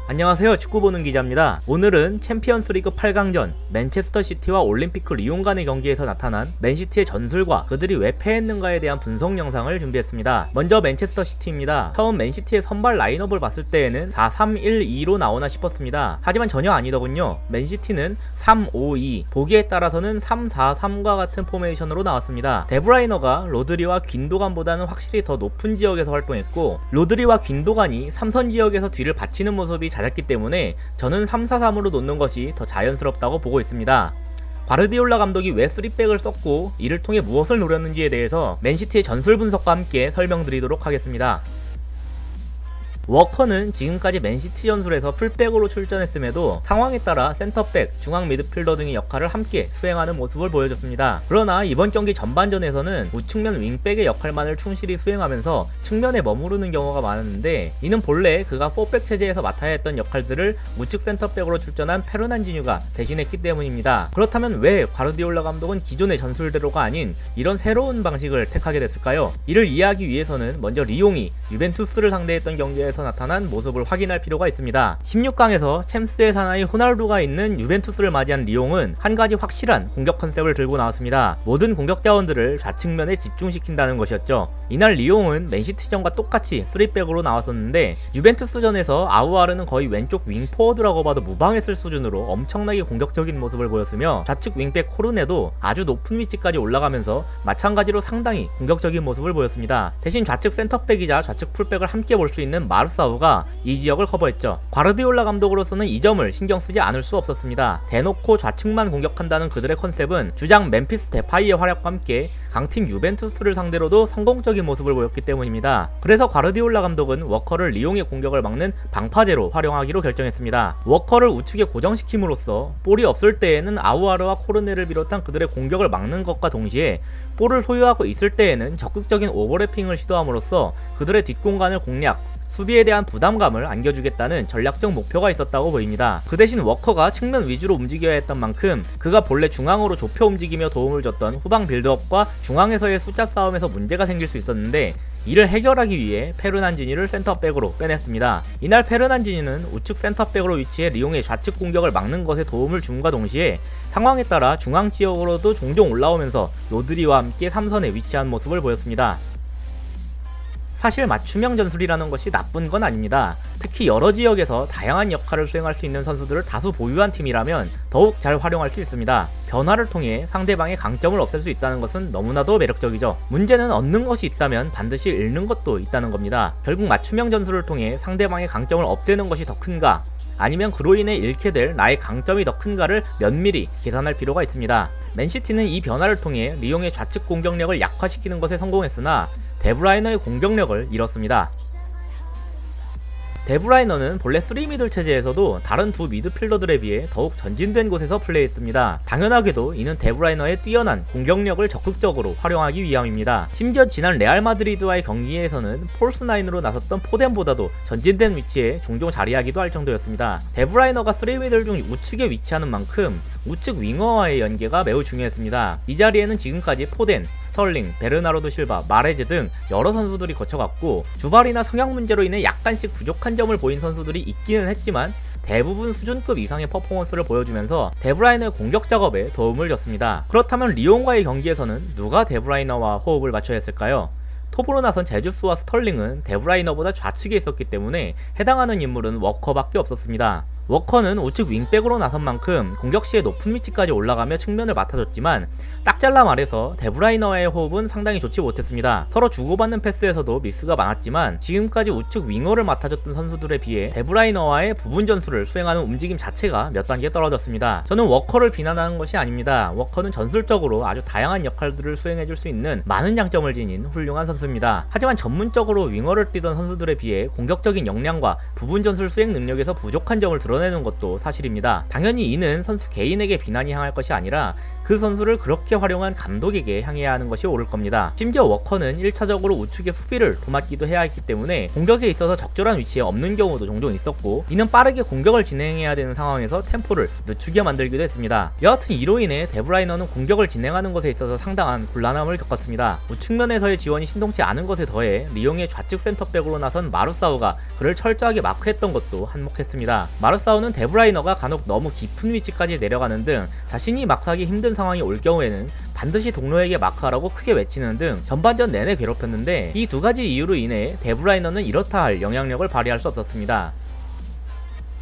안녕하세요, 축구보는 기자입니다. 오늘은 챔피언스리그 8강전 맨체스터 시티와 올림피크 리옹 간의 경기에서 나타난 맨시티의 전술과 그들이 왜 패했는가에 대한 분석 영상을 준비했습니다. 먼저 맨체스터 시티입니다. 처음 맨시티의 선발 라인업을 봤을 때에는 4-3-1-2로 나오나 싶었습니다. 하지만 전혀 아니더군요. 맨시티는 3-5-2, 보기에 따라서는 3-4-3과 같은 포메이션으로 나왔습니다. 데브라이너가 로드리와 귄도간보다는 확실히 더 높은 지역에서 활동했고, 로드리와 귄도간이 3선 지역에서 뒤를 받치는 모습이 잦았기 때문에 저는 3-4-3으로 놓는 것이 더 자연스럽다고 보고 있습니다. 과르디올라 감독이 왜 3백을 썼고 이를 통해 무엇을 노렸는지에 대해서 맨시티의 전술 분석과 함께 설명드리도록 하겠습니다. 워커는 지금까지 맨시티 전술에서 풀백으로 출전했음에도 상황에 따라 센터백, 중앙 미드필더 등의 역할을 함께 수행하는 모습을 보여줬습니다. 그러나 이번 경기 전반전에서는 우측면 윙백의 역할만을 충실히 수행하면서 측면에 머무르는 경우가 많았는데, 이는 본래 그가 4백 체제에서 맡아야 했던 역할들을 우측 센터백으로 출전한 페르난지뉴가 대신했기 때문입니다. 그렇다면 왜 과르디올라 감독은 기존의 전술대로가 아닌 이런 새로운 방식을 택하게 됐을까요? 이를 이해하기 위해서는 먼저 리옹이 유벤투스를 상대했던 경기에서 나타난 모습을 확인할 필요가 있습니다. 16강에서 챔스의 사나이 호날두가 있는 유벤투스를 맞이한 리옹은 한 가지 확실한 공격 컨셉을 들고 나왔습니다. 모든 공격 자원들을 좌측면에 집중시킨다는 것이었죠. 이날 리옹은 맨시티전과 똑같이 3백으로 나왔었는데, 유벤투스전에서 아우아르는 거의 왼쪽 윙포워드라고 봐도 무방했을 수준으로 엄청나게 공격적인 모습을 보였으며, 좌측 윙백 코르네도 아주 높은 위치까지 올라가면서 마찬가지로 상당히 공격적인 모습을 보였습니다. 대신 좌측 센터백이자 좌측 풀백을 함께 볼 수 있는 마르사우가 이 지역을 커버했죠. 과르디올라 감독으로서는 이 점을 신경 쓰지 않을 수 없었습니다. 대놓고 좌측만 공격한다는 그들의 컨셉은 주장 멤피스 데파이의 활약과 함께 강팀 유벤투스를 상대로도 성공적인 모습을 보였기 때문입니다. 그래서 과르디올라 감독은 워커를 리옹의 공격을 막는 방파제로 활용하기로 결정했습니다. 워커를 우측에 고정시킴으로써 볼이 없을 때에는 아우아르와 코르네를 비롯한 그들의 공격을 막는 것과 동시에 볼을 소유하고 있을 때에는 적극적인 오버래핑을 시도함으로써 그들의 뒷공간을 공략, 수비에 대한 부담감을 안겨주겠다는 전략적 목표가 있었다고 보입니다. 그 대신 워커가 측면 위주로 움직여야 했던 만큼 그가 본래 중앙으로 좁혀 움직이며 도움을 줬던 후방 빌드업과 중앙에서의 숫자 싸움에서 문제가 생길 수 있었는데, 이를 해결하기 위해 페르난지니를 센터백으로 빼냈습니다. 이날 페르난지니는 우측 센터백으로 위치해 리옹의 좌측 공격을 막는 것에 도움을 줌과 동시에 상황에 따라 중앙 지역으로도 종종 올라오면서 로드리와 함께 3선에 위치한 모습을 보였습니다. 사실 맞춤형 전술이라는 것이 나쁜 건 아닙니다. 특히 여러 지역에서 다양한 역할을 수행할 수 있는 선수들을 다수 보유한 팀이라면 더욱 잘 활용할 수 있습니다. 변화를 통해 상대방의 강점을 없앨 수 있다는 것은 너무나도 매력적이죠. 문제는 얻는 것이 있다면 반드시 잃는 것도 있다는 겁니다. 결국 맞춤형 전술을 통해 상대방의 강점을 없애는 것이 더 큰가, 아니면 그로 인해 잃게 될 나의 강점이 더 큰가를 면밀히 계산할 필요가 있습니다. 맨시티는 이 변화를 통해 리옹의 좌측 공격력을 약화시키는 것에 성공했으나 데브라이너의 공격력을 잃었습니다. 데브라이너는 본래 3미들 체제에서도 다른 두 미드필더들에 비해 더욱 전진된 곳에서 플레이했습니다. 당연하게도 이는 데브라이너의 뛰어난 공격력을 적극적으로 활용하기 위함입니다. 심지어 지난 레알 마드리드와의 경기에서는 폴스9으로 나섰던 포덴보다도 전진된 위치에 종종 자리하기도 할 정도였습니다. 데브라이너가 3미들 중 우측에 위치하는 만큼 우측 윙어와의 연계가 매우 중요했습니다. 이 자리에는 지금까지 포덴, 스털링, 베르나르도 실바, 마레즈 등 여러 선수들이 거쳐갔고, 주발이나 성향 문제로 인해 약간씩 부족한 점을 보인 선수들이 있기는 했지만 대부분 수준급 이상의 퍼포먼스를 보여주면서 데브라이너의 공격 작업에 도움을 줬습니다. 그렇다면 리옹과의 경기에서는 누가 데브라이너와 호흡을 맞춰야 했을까요? 톱으로 나선 제주스와 스털링은 데브라이너보다 좌측에 있었기 때문에 해당하는 인물은 워커밖에 없었습니다. 워커는 우측 윙백으로 나선 만큼 공격 시에 높은 위치까지 올라가며 측면을 맡아줬지만, 딱 잘라 말해서 데브라이너와의 호흡은 상당히 좋지 못했습니다. 서로 주고받는 패스에서도 미스가 많았지만 지금까지 우측 윙어를 맡아줬던 선수들에 비해 데브라이너와의 부분 전술을 수행하는 움직임 자체가 몇 단계 떨어졌습니다. 저는 워커를 비난하는 것이 아닙니다. 워커는 전술적으로 아주 다양한 역할들을 수행해줄 수 있는 많은 장점을 지닌 훌륭한 선수입니다. 하지만 전문적으로 윙어를 뛰던 선수들에 비해 공격적인 역량과 부분 전술 수행 능력에서 부족한 점을 드러내는 것도 사실입니다. 당연히 이는 선수 개인에게 비난이 향할 것이 아니라 그 선수를 그렇게 활용한 감독에게 향해야 하는 것이 옳을 겁니다. 심지어 워커는 1차적으로 우측의 수비를 도맡기도 해야 했기 때문에 공격에 있어서 적절한 위치에 없는 경우도 종종 있었고, 이는 빠르게 공격을 진행해야 되는 상황에서 템포를 늦추게 만들기도 했습니다. 여하튼 이로 인해 데브라이너는 공격을 진행하는 것에 있어서 상당한 곤란함을 겪었습니다. 우측면에서의 지원이 신동치 않은 것에 더해 리옹의 좌측 센터백으로 나선 마르사우가 그를 철저하게 마크했던 것도 한몫했습니다. 마르사우는 데브라이너가 간혹 너무 깊은 위치까지 내려가는 등 자신이 마크하기 힘든 상황이 올 경우에는 반드시 동료에게 마크하라고 크게 외치는 등 전반전 내내 괴롭혔는데, 이 두 가지 이유로 인해 데브라이너는 이렇다 할 영향력을 발휘할 수 없었습니다.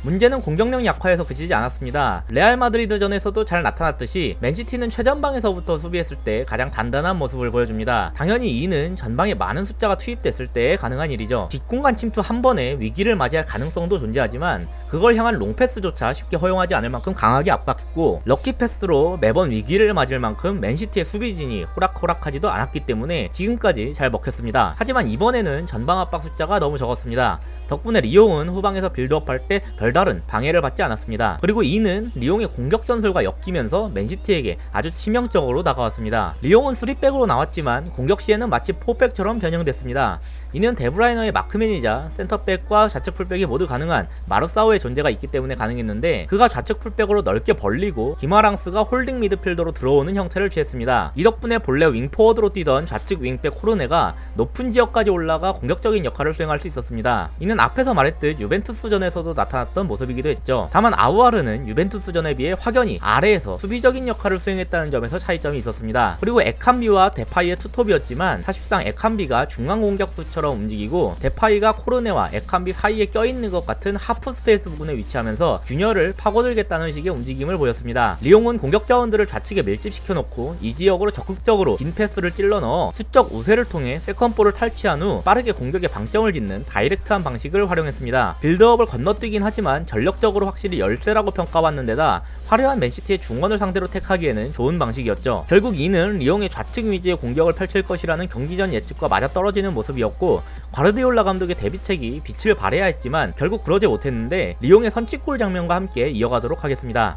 문제는 공격력 약화에서 그치지 않았습니다. 레알 마드리드전에서도 잘 나타났듯이 맨시티는 최전방에서부터 수비했을 때 가장 단단한 모습을 보여줍니다. 당연히 이는 전방에 많은 숫자가 투입됐을 때 가능한 일이죠. 뒷공간 침투 한 번에 위기를 맞이할 가능성도 존재하지만 그걸 향한 롱패스조차 쉽게 허용하지 않을 만큼 강하게 압박했고, 럭키 패스로 매번 위기를 맞을 만큼 맨시티의 수비진이 호락호락하지도 않았기 때문에 지금까지 잘 먹혔습니다. 하지만 이번에는 전방 압박 숫자가 너무 적었습니다. 덕분에 리옹은 후방에서 빌드업할 때 별다른 방해를 받지 않았습니다. 그리고 이는 리옹의 공격 전술과 엮이면서 맨시티에게 아주 치명적으로 다가왔습니다. 리옹은 3백으로 나왔지만 공격 시에는 마치 4백처럼 변형됐습니다. 이는 데브라이너의 마크맨이자 센터백과 좌측 풀백이 모두 가능한 마르사우의 존재가 있기 때문에 가능했는데, 그가 좌측 풀백으로 넓게 벌리고 기마랑스가 홀딩 미드필더로 들어오는 형태를 취했습니다. 이 덕분에 본래 윙포워드로 뛰던 좌측 윙백 호르네가 높은 지역까지 올라가 공격적인 역할을 수행할 수 있었습니다. 이는 앞에서 말했듯 유벤투스전에서도 나타났던 모습이기도 했죠. 다만 아우아르는 유벤투스전에 비해 확연히 아래에서 수비적인 역할을 수행했다는 점에서 차이점이 있었습니다. 그리고 에칸비와 데파이의 투톱이었지만 사실상 에칸비가 중앙 공격수처럼 움직이고 데파이가 코르네와 에칸비 사이에 껴있는 것 같은 하프 스페이스 부분에 위치하면서 균열을 파고들겠다는 식의 움직임을 보였습니다. 리옹은 공격 자원들을 좌측에 밀집시켜놓고 이 지역으로 적극적으로 긴 패스를 찔러 넣어 수적 우세를 통해 세컨볼을 탈취한 후 빠르게 공격에 방점을 짓는 다이렉트한 방식을 활용했습니다. 빌드업을 건너뛰긴 하지만 전력적으로 확실히 열세라고 평가받는 데다 화려한 맨시티의 중원을 상대로 택하기에는 좋은 방식이었죠. 결국 이는 리옹의 좌측 위주의 공격을 펼칠 것이라는 경기 전 예측과 맞아떨어지는 모습이었고, 과르디올라 감독의 대비책이 빛을 발해야 했지만 결국 그러지 못했는데 리옹의 선취골 장면과 함께 이어가도록 하겠습니다.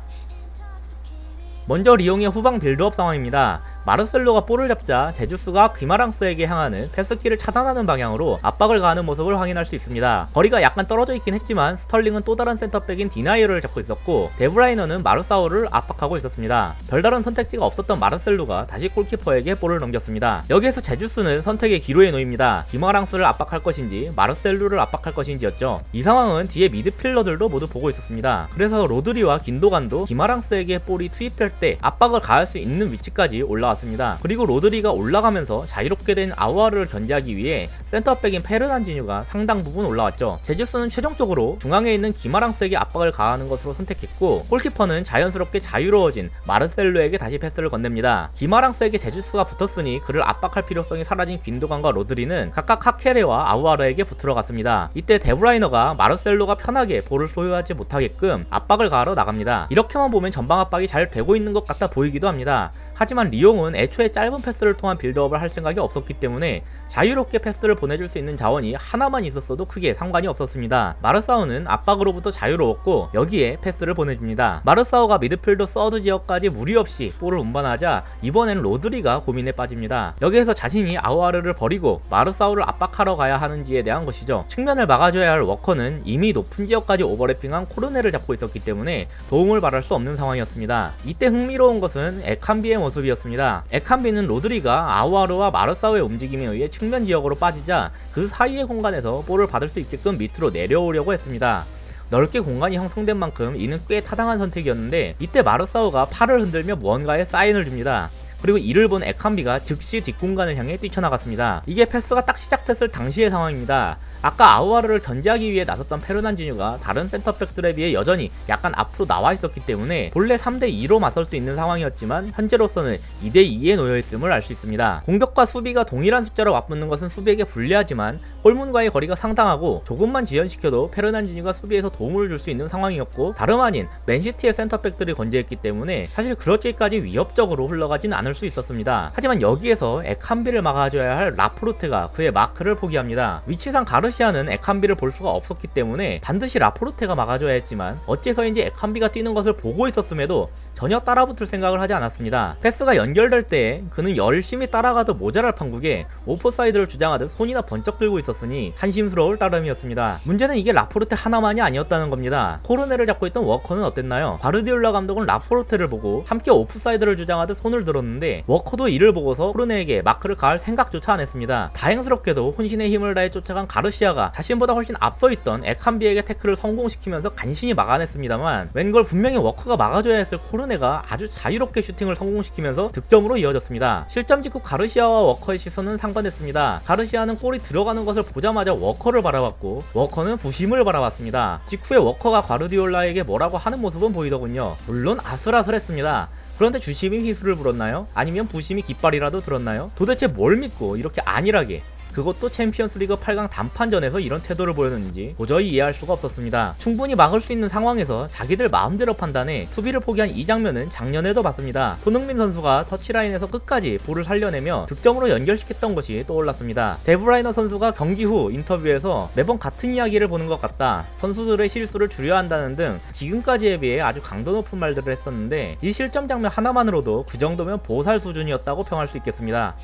먼저 리옹의 후방 빌드업 상황입니다. 마르셀로가 볼을 잡자 제주스가 기마랑스에게 향하는 패스키를 차단하는 방향으로 압박을 가하는 모습을 확인할 수 있습니다. 거리가 약간 떨어져 있긴 했지만 스털링은 또 다른 센터백인 디나이어를 잡고 있었고, 데브라이너는 마르사우를 압박하고 있었습니다. 별다른 선택지가 없었던 마르셀로가 다시 골키퍼에게 볼을 넘겼습니다. 여기에서 제주스는 선택의 기로에 놓입니다. 기마랑스를 압박할 것인지 마르셀로를 압박할 것인지였죠. 이 상황은 뒤에 미드필더들도 모두 보고 있었습니다. 그래서 로드리와 긴도간도 기마랑스에게 볼이 투입될 때 압박을 가할 수 있는 위치까지 올라왔습니다. 그리고 로드리가 올라가면서 자유롭게 된 아우아르를 견제하기 위해 센터백인 페르난지뉴가 상당 부분 올라왔죠. 제주스는 최종적으로 중앙에 있는 기마랑스에게 압박을 가하는 것으로 선택했고, 골키퍼는 자연스럽게 자유로워진 마르셀로에게 다시 패스를 건넵니다. 기마랑스에게 제주스가 붙었으니 그를 압박할 필요성이 사라진 귄도간과 로드리는 각각 하케레와 아우아르에게 붙으러 갔습니다. 이때 데브라이너가 마르셀로가 편하게 볼을 소유하지 못하게끔 압박을 가하러 나갑니다. 이렇게만 보면 전방 압박이 잘 되고 있는 것 같아 보이기도 합니다. 하지만 리옹은 애초에 짧은 패스를 통한 빌드업을 할 생각이 없었기 때문에 자유롭게 패스를 보내줄 수 있는 자원이 하나만 있었어도 크게 상관이 없었습니다. 마르사우는 압박으로부터 자유로웠고 여기에 패스를 보내줍니다. 마르사우가 미드필더 서드 지역까지 무리 없이 볼을 운반하자 이번엔 로드리가 고민에 빠집니다. 여기에서 자신이 아우아르를 버리고 마르사우를 압박하러 가야 하는지에 대한 것이죠. 측면을 막아줘야 할 워커는 이미 높은 지역까지 오버래핑한 코르네를 잡고 있었기 때문에 도움을 받을 수 없는 상황이었습니다. 이때 흥미로운 것은 에칸비의 모습이었습니다. 에칸비는 로드리가 아우아르와 마르사우의 움직임에 의해 측면 지역으로 빠지자 그 사이의 공간에서 볼을 받을 수 있게끔 밑으로 내려오려고 했습니다. 넓게 공간이 형성된 만큼 이는 꽤 타당한 선택이었는데, 이때 마르사우가 팔을 흔들며 무언가에 사인을 줍니다. 그리고 이를 본 에칸비가 즉시 뒷공간을 향해 뛰쳐나갔습니다. 이게 패스가 딱 시작됐을 당시의 상황입니다. 아까 아우아르를 견제하기 위해 나섰던 페르난지뉴가 다른 센터백들에 비해 여전히 약간 앞으로 나와 있었기 때문에 본래 3대2로 맞설 수 있는 상황이었지만 현재로서는 2대2에 놓여있음을 알 수 있습니다. 공격과 수비가 동일한 숫자로 맞붙는 것은 수비에게 불리하지만 골문과의 거리가 상당하고 조금만 지연시켜도 페르난지뉴가 수비에서 도움을 줄 수 있는 상황이었고, 다름 아닌 맨시티의 센터백들이 건재했기 때문에 사실 그렇게까지 위협적으로 흘러가진 않을 수 있었습니다. 하지만 여기에서 에칸비를 막아줘야 할 라포르테가 그의 마크를 포기합니다. 위치상 가르 가르시아는 에칸비를 볼 수가 없었기 때문에 반드시 라포르테가 막아줘야 했지만 어째서인지 에칸비가 뛰는 것을 보고 있었음에도 전혀 따라붙을 생각을 하지 않았습니다. 패스가 연결될 때에 그는 열심히 따라가도 모자랄 판국에 오포사이드를 주장하듯 손이나 번쩍 들고 있었으니 한심스러울 따름이었습니다. 문제는 이게 라포르테 하나만이 아니었다는 겁니다. 코르네를 잡고 있던 워커는 어땠나요? 과르디올라 감독은 라포르테를 보고 함께 오프사이드를 주장하듯 손을 들었는데 워커도 이를 보고서 코르네에게 마크를 가할 생각조차 안 했습니다. 다행스럽게도 혼신의 힘을 다해 쫓아간 가르시아가 자신보다 훨씬 앞서 있던 에칸비에게 태클을 성공시키면서 간신히 막아냈습니다만 웬걸 분명히 워커가 막아줘야 했을 코르네가 아주 자유롭게 슈팅을 성공시키면서 득점으로 이어졌습니다. 실점 직후 가르시아와 워커의 시선은 상반했습니다. 가르시아는 골이 들어가는 것을 보자마자 워커를 바라봤고 워커는 부심을 바라봤습니다. 직후에 워커가 과르디올라에게 뭐라고 하는 모습은 보이더군요. 물론 아슬아슬했습니다. 그런데 주심이 휘슬을 불었나요? 아니면 부심이 깃발이라도 들었나요? 도대체 뭘 믿고 이렇게 안일하게, 그것도 챔피언스리그 8강 단판전에서 이런 태도를 보였는지 도저히 이해할 수가 없었습니다. 충분히 막을 수 있는 상황에서 자기들 마음대로 판단해 수비를 포기한 이 장면은 작년에도 봤습니다. 손흥민 선수가 터치라인에서 끝까지 볼을 살려내며 득점으로 연결시켰던 것이 떠올랐습니다. 데브라이너 선수가 경기 후 인터뷰에서 매번 같은 이야기를 보는 것 같다, 선수들의 실수를 줄여야 한다는 등 지금까지에 비해 아주 강도 높은 말들을 했었는데 이 실점 장면 하나만으로도 그 정도면 보살 수준이었다고 평할 수 있겠습니다.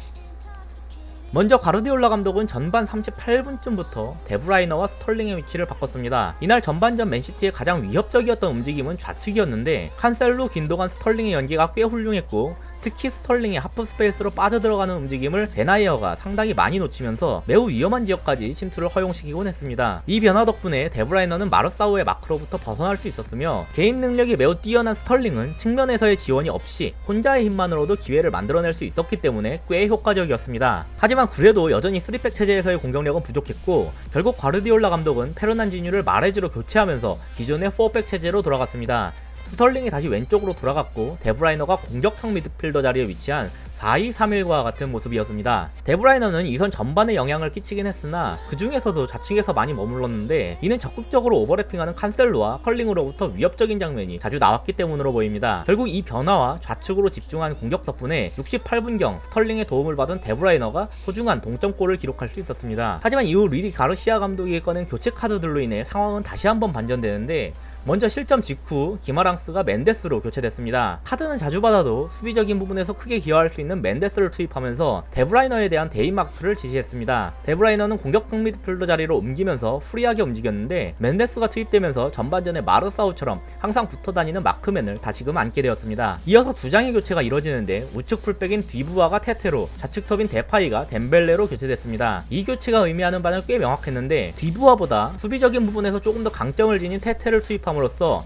먼저 과르디올라 감독은 전반 38분쯤부터 데브라이너와 스털링의 위치를 바꿨습니다. 이날 전반전 맨시티의 가장 위협적이었던 움직임은 좌측이었는데 칸셀로, 귄도간, 스털링의 연계가 꽤 훌륭했고 특히 스털링의 하프 스페이스로 빠져들어가는 움직임을 베나이어가 상당히 많이 놓치면서 매우 위험한 지역까지 침투를 허용시키곤 했습니다. 이 변화 덕분에 데브라이너는 마르사우의 마크로부터 벗어날 수 있었으며 개인 능력이 매우 뛰어난 스털링은 측면에서의 지원이 없이 혼자의 힘만으로도 기회를 만들어낼 수 있었기 때문에 꽤 효과적이었습니다. 하지만 그래도 여전히 3백 체제에서의 공격력은 부족했고 결국 과르디올라 감독은 페르난지뉴를 마레즈로 교체하면서 기존의 4백 체제로 돌아갔습니다. 스털링이 다시 왼쪽으로 돌아갔고 데브라이너가 공격형 미드필더 자리에 위치한 4-2-3-1과 같은 모습이었습니다. 데브라이너는 이선 전반에 영향을 끼치긴 했으나 그 중에서도 좌측에서 많많이 머물렀는데 이는 적극적으로 오버래핑하는 칸셀로와 컬링으로부터 위협적인 장면이 자주 나왔기 때문으로 보입니다. 결국 이 변화와 좌측으로 집중한 공격 덕분에 68분경 스털링의 도움을 받은 데브라이너가 소중한 동점골을 기록할 수 있었습니다. 하지만 이후 리디 가르시아 감독이 꺼낸 교체 카드들로 인해 상황은 다시 한번 반전되는데 먼저 실점 직후 기마랑스가 멘데스로 교체됐습니다. 카드는 자주 받아도 수비적인 부분에서 크게 기여할 수 있는 멘데스를 투입하면서 데브라이너에 대한 대인마크를 지시했습니다. 데브라이너는 공격형 미드필더 자리로 옮기면서 프리하게 움직였는데 멘데스가 투입되면서 전반전의 마르사우처럼 항상 붙어다니는 마크맨을 다시금 안게 되었습니다. 이어서 두 장의 교체가 이뤄지는데 우측 풀백인 뒤부아가 테테로, 좌측 톱인 데파이가 덴벨레로 교체됐습니다. 이 교체가 의미하는 바는 꽤 명확했는데 뒤부아보다 수비적인 부분에서 조금 더 강점을 지닌 테테를 투입함으로써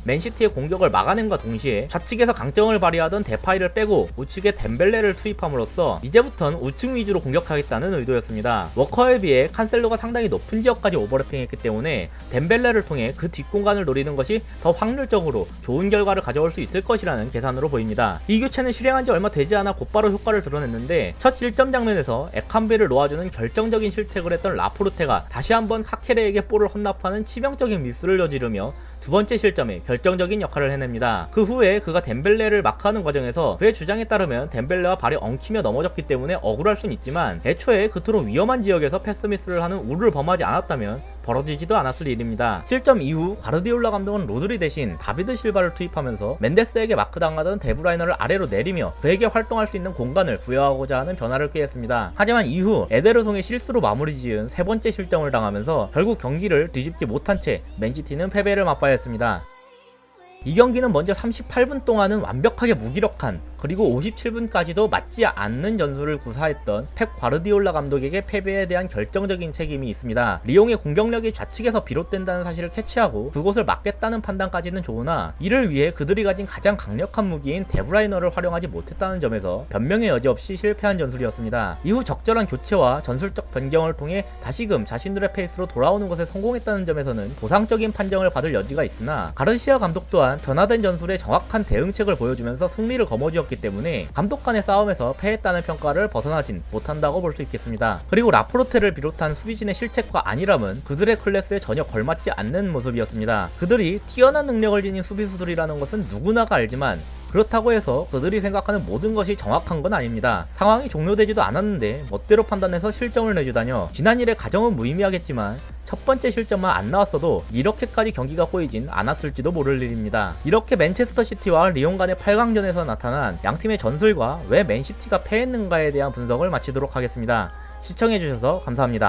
맨시티의 공격을 막아낸과 동시에 좌측에서 강점을 발휘하던 데파이를 빼고 우측에 덴벨레를 투입함으로써 이제부턴 우측 위주로 공격하겠다는 의도였습니다. 워커에 비해 칸셀로가 상당히 높은 지역까지 오버래핑했기 때문에 덴벨레를 통해 그 뒷공간을 노리는 것이 더 확률적으로 좋은 결과를 가져올 수 있을 것이라는 계산으로 보입니다. 이 교체는 실행한 지 얼마 되지 않아 곧바로 효과를 드러냈는데 첫 실점 장면에서 에칸비를 놓아주는 결정적인 실책을 했던 라포르테가 다시 한번 카케레에게 볼을 헌납하는 치명적인 미스를 저지르며 두 번째 실점에 결정적인 역할을 해냅니다. 그 후에 그가 덴벨레를 마크하는 과정에서 그의 주장에 따르면 덴벨레와 발이 엉키며 넘어졌기 때문에 억울할 순 있지만 애초에 그토록 위험한 지역에서 패스 미스를 하는 우를 범하지 않았다면 벌어지지도 않았을 일입니다. 실점 이후 과르디올라 감독은 로드리 대신 다비드 실바를 투입하면서 멘데스에게 마크당하던 데브라이너를 아래로 내리며 그에게 활동할 수 있는 공간을 부여하고자 하는 변화를 꾀했습니다. 하지만 이후 에데르송의 실수로 마무리 지은 세 번째 실점을 당하면서 결국 경기를 뒤집지 못한 채 맨시티는 패배를 맛봐야 했습니다. 이 경기는 먼저 38분 동안은 완벽하게 무기력한 그리고 57분까지도 맞지 않는 전술을 구사했던 펩 과르디올라 감독에게 패배에 대한 결정적인 책임이 있습니다. 리옹의 공격력이 좌측에서 비롯된다는 사실을 캐치하고 그곳을 막겠다는 판단까지는 좋으나 이를 위해 그들이 가진 가장 강력한 무기인 데브라이너를 활용하지 못했다는 점에서 변명의 여지 없이 실패한 전술이었습니다. 이후 적절한 교체와 전술적 변경을 통해 다시금 자신들의 페이스로 돌아오는 것에 성공했다는 점에서는 보상적인 판정을 받을 여지가 있으나 가르시아 감독 또한 변화된 전술에 정확한 대응책을 보여주면서 승리를 거머쥐었기 때문에 감독 간의 싸움에서 패했다는 평가를 벗어나진 못한다고 볼 수 있겠습니다. 그리고 라포르테를 비롯한 수비진의 실책과 아니라면 그들의 클래스에 전혀 걸맞지 않는 모습이었습니다. 그들이 뛰어난 능력을 지닌 수비수들이라는 것은 누구나가 알지만 그렇다고 해서 그들이 생각하는 모든 것이 정확한 건 아닙니다. 상황이 종료되지도 않았는데 멋대로 판단해서 실점을 내주다뇨. 지난 일의 가정은 무의미하겠지만 첫 번째 실점만 안 나왔어도 이렇게까지 경기가 꼬이진 않았을지도 모를 일입니다. 이렇게 맨체스터 시티와 리옹 간의 8강전에서 나타난 양팀의 전술과 왜 맨시티가 패했는가에 대한 분석을 마치도록 하겠습니다. 시청해주셔서 감사합니다.